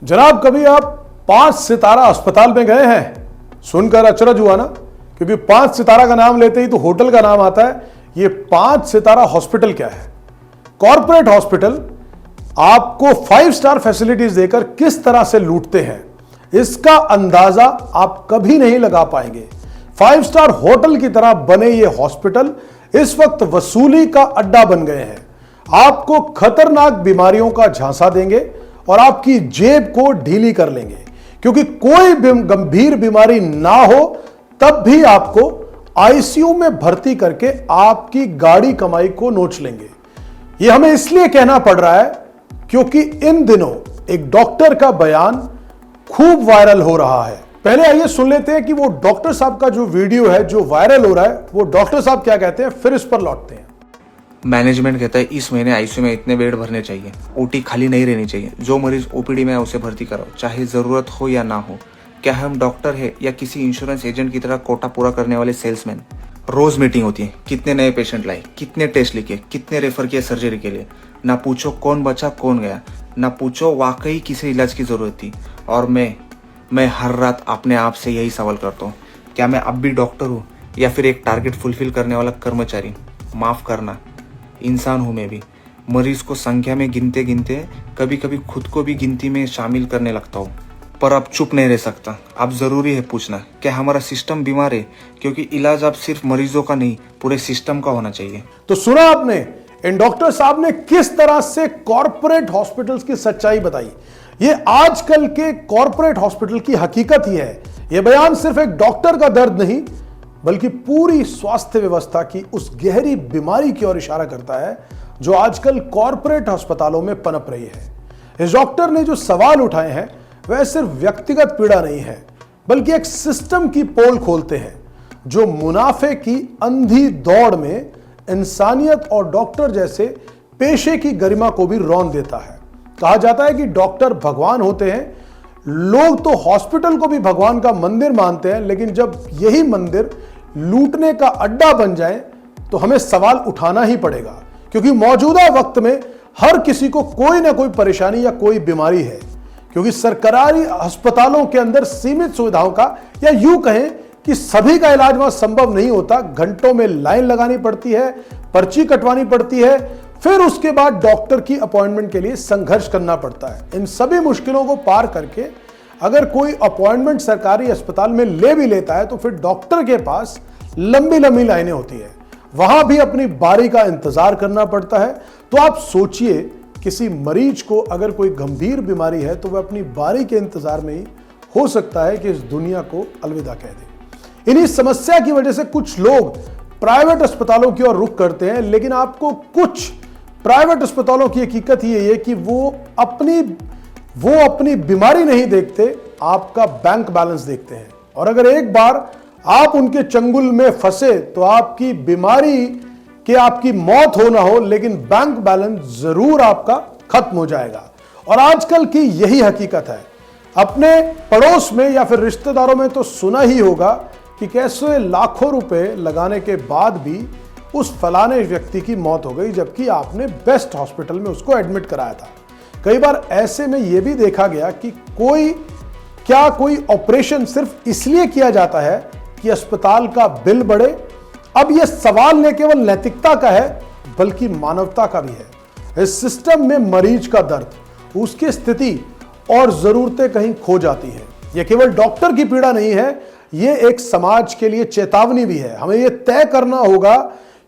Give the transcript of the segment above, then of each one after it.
जनाब, कभी आप 5 सितारा अस्पताल में गए हैं? सुनकर अचरज हुआ ना, क्योंकि 5 सितारा का नाम लेते ही तो होटल का नाम आता है। ये 5 सितारा हॉस्पिटल क्या है? कॉर्पोरेट हॉस्पिटल आपको 5 स्टार फैसिलिटीज देकर किस तरह से लूटते हैं, इसका अंदाजा आप कभी नहीं लगा पाएंगे। 5 स्टार होटल की तरह बने ये हॉस्पिटल इस वक्त वसूली का अड्डा बन गए हैं। आपको खतरनाक बीमारियों का झांसा देंगे और आपकी जेब को ढीली कर लेंगे, क्योंकि कोई गंभीर बीमारी ना हो तब भी आपको आईसीयू में भर्ती करके आपकी गाड़ी कमाई को नोच लेंगे। यह हमें इसलिए कहना पड़ रहा है क्योंकि इन दिनों एक डॉक्टर का बयान खूब वायरल हो रहा है। पहले आइए सुन लेते हैं कि वो डॉक्टर साहब का जो वीडियो है जो वायरल हो रहा है, वो डॉक्टर साहब क्या कहते हैं, फिर इस पर लौटते हैं। मैनेजमेंट कहता है इस महीने आईसीयू में इतने बेड भरने चाहिए, ओटी खाली नहीं रहनी चाहिए, जो मरीज ओपीडी में है उसे भर्ती कराओ, चाहे जरूरत हो या ना हो। क्या हम डॉक्टर है या किसी इंश्योरेंस एजेंट की तरह कोटा पूरा करने वाले सेल्समैन? रोज मीटिंग होती है, कितने नए पेशेंट लाए, कितने टेस्ट लिखे, कितने रेफर किए सर्जरी के लिए। ना पूछो कौन बचा कौन गया, ना पूछो वाकई किसे इलाज की जरूरत थी। और मैं हर रात अपने आप से यही सवाल करता हूँ, क्या मैं अब भी डॉक्टर हूँ या फिर एक टारगेट फुलफिल करने वाला कर्मचारी? माफ करना, इंसान हूं मैं भी। मरीज को संख्या में गिनते गिनते कभी कभी खुद को भी गिनती में शामिल करने लगता हूँ, पर अब चुप नहीं रह सकता। अब जरूरी है पूछना, क्या हमारा सिस्टम बीमार है? क्योंकि इलाज अब सिर्फ मरीजों का नहीं, पूरे सिस्टम का होना चाहिए। तो सुना आपने, इन डॉक्टर साहब ने किस तरह से कॉर्पोरेट हॉस्पिटल्स की सच्चाई बताई। ये आजकल के कॉर्पोरेट हॉस्पिटल की हकीकत ही है। यह बयान सिर्फ एक डॉक्टर का दर्द नहीं, बल्कि पूरी स्वास्थ्य व्यवस्था की उस गहरी बीमारी की ओर इशारा करता है जो आजकल कॉर्पोरेट अस्पतालों में पनप रही है। इस डॉक्टर ने जो सवाल उठाए हैं वह सिर्फ व्यक्तिगत पीड़ा नहीं है, बल्कि एक सिस्टम की पोल खोलते हैं जो मुनाफे की अंधी दौड़ में इंसानियत और डॉक्टर जैसे पेशे की गरिमा को भी रौंद देता है। कहा जाता है कि डॉक्टर भगवान होते हैं। लोग तो हॉस्पिटल को भी भगवान का मंदिर मानते हैं, लेकिन जब यही मंदिर लूटने का अड्डा बन जाए तो हमें सवाल उठाना ही पड़ेगा, क्योंकि मौजूदा वक्त में हर किसी को कोई ना कोई परेशानी या कोई बीमारी है। क्योंकि सरकारी अस्पतालों के अंदर सीमित सुविधाओं का, या यूं कहें कि सभी का इलाज वहां संभव नहीं होता। घंटों में लाइन लगानी पड़ती है, पर्ची कटवानी पड़ती है, फिर उसके बाद डॉक्टर की अपॉइंटमेंट के लिए संघर्ष करना पड़ता है। इन सभी मुश्किलों को पार करके अगर कोई अपॉइंटमेंट सरकारी अस्पताल में ले भी लेता है तो फिर डॉक्टर के पास लंबी लंबी लाइनें होती है, वहां भी अपनी बारी का इंतजार करना पड़ता है। तो आप सोचिए, किसी मरीज को अगर कोई गंभीर बीमारी है तो वह अपनी बारी के इंतजार में ही हो सकता है कि इस दुनिया को अलविदा कह दे। इन्हीं समस्या की वजह से कुछ लोग प्राइवेट अस्पतालों की ओर रुख करते हैं, लेकिन आपको कुछ प्राइवेट अस्पतालों की हकीकत ये है कि वो अपनी बीमारी नहीं देखते, आपका बैंक बैलेंस देखते हैं। और अगर एक बार आप उनके चंगुल में फंसे तो आपकी बीमारी के आपकी मौत हो ना हो, लेकिन बैंक बैलेंस जरूर आपका खत्म हो जाएगा। और आजकल की यही हकीकत है। अपने पड़ोस में या फिर रिश्तेदारों में तो सुना ही होगा कि कैसे लाखों रुपए लगाने के बाद भी उस फलाने व्यक्ति की मौत हो गई, जबकि आपने बेस्ट हॉस्पिटल में उसको एडमिट कराया था। कई बार ऐसे में यह भी देखा गया कि कोई ऑपरेशन सिर्फ इसलिए किया जाता है कि अस्पताल का बिल बढ़े। अब यह सवाल न केवल नैतिकता का है, बल्कि मानवता का भी है। इस सिस्टम में मरीज का दर्द, उसकी स्थिति और जरूरतें कहीं खो जाती है। यह केवल डॉक्टर की पीड़ा नहीं है, यह एक समाज के लिए चेतावनी भी है। हमें यह तय करना होगा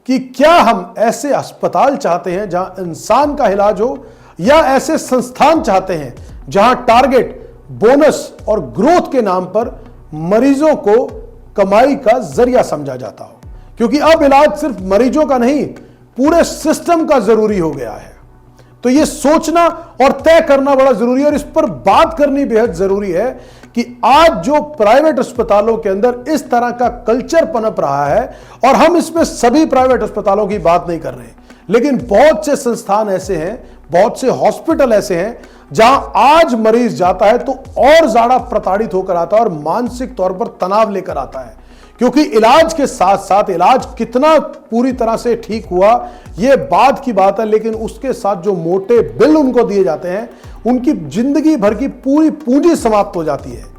कि क्या हम ऐसे अस्पताल चाहते हैं जहां इंसान का इलाज हो, या ऐसे संस्थान चाहते हैं जहां टारगेट, बोनस और ग्रोथ के नाम पर मरीजों को कमाई का जरिया समझा जाता हो। क्योंकि अब इलाज सिर्फ मरीजों का नहीं, पूरे सिस्टम का जरूरी हो गया है। तो यह सोचना और तय करना बड़ा जरूरी है, और इस पर बात करनी बेहद जरूरी है कि आज जो प्राइवेट अस्पतालों के अंदर इस तरह का कल्चर पनप रहा है, और हम इसमें सभी प्राइवेट अस्पतालों की बात नहीं कर रहे, लेकिन बहुत से संस्थान ऐसे हैं, बहुत से हॉस्पिटल ऐसे हैं जहां आज मरीज जाता है तो और ज्यादा प्रताड़ित होकर आता है और मानसिक तौर पर तनाव लेकर आता है। क्योंकि इलाज के साथ साथ इलाज कितना पूरी तरह से ठीक हुआ यह बात की बात है, लेकिन उसके साथ जो मोटे बिल उनको दिए जाते हैं उनकी जिंदगी भर की पूरी पूंजी समाप्त हो जाती है।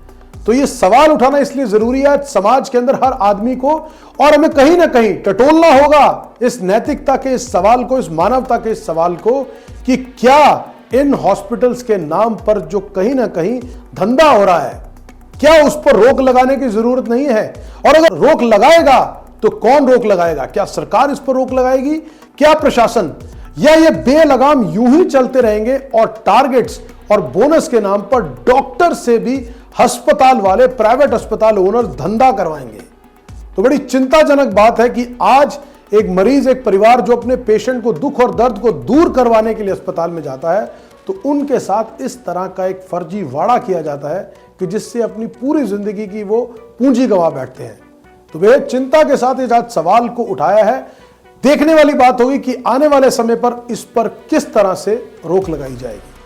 तो ये सवाल उठाना इसलिए जरूरी है समाज के अंदर हर आदमी को, और हमें कहीं ना कहीं टटोलना होगा इस नैतिकता के इस सवाल को, इस मानवता के इस सवाल को, कि क्या इन हॉस्पिटल्स के नाम पर जो कहीं ना कहीं धंधा हो रहा है, क्या उस पर रोक लगाने की जरूरत नहीं है? और अगर रोक लगाएगा तो कौन रोक लगाएगा? क्या सरकार इस पर रोक लगाएगी, क्या प्रशासन, या ये बेलगाम यूं ही चलते रहेंगे और टारगेट्स और बोनस के नाम पर डॉक्टर से भी अस्पताल वाले, प्राइवेट अस्पताल ओनर धंधा करवाएंगे? तो बड़ी चिंताजनक बात है कि आज एक मरीज, एक परिवार जो अपने पेशेंट को दुख और दर्द को दूर करवाने के लिए अस्पताल में जाता है, तो उनके साथ इस तरह का एक फर्जी वाड़ा किया जाता है कि जिससे अपनी पूरी जिंदगी की वो पूंजी गंवा बैठते हैं। तो वे चिंता के साथ इस आज सवाल को उठाया है। देखने वाली बात होगी कि आने वाले समय पर इस पर किस तरह से रोक लगाई जाएगी।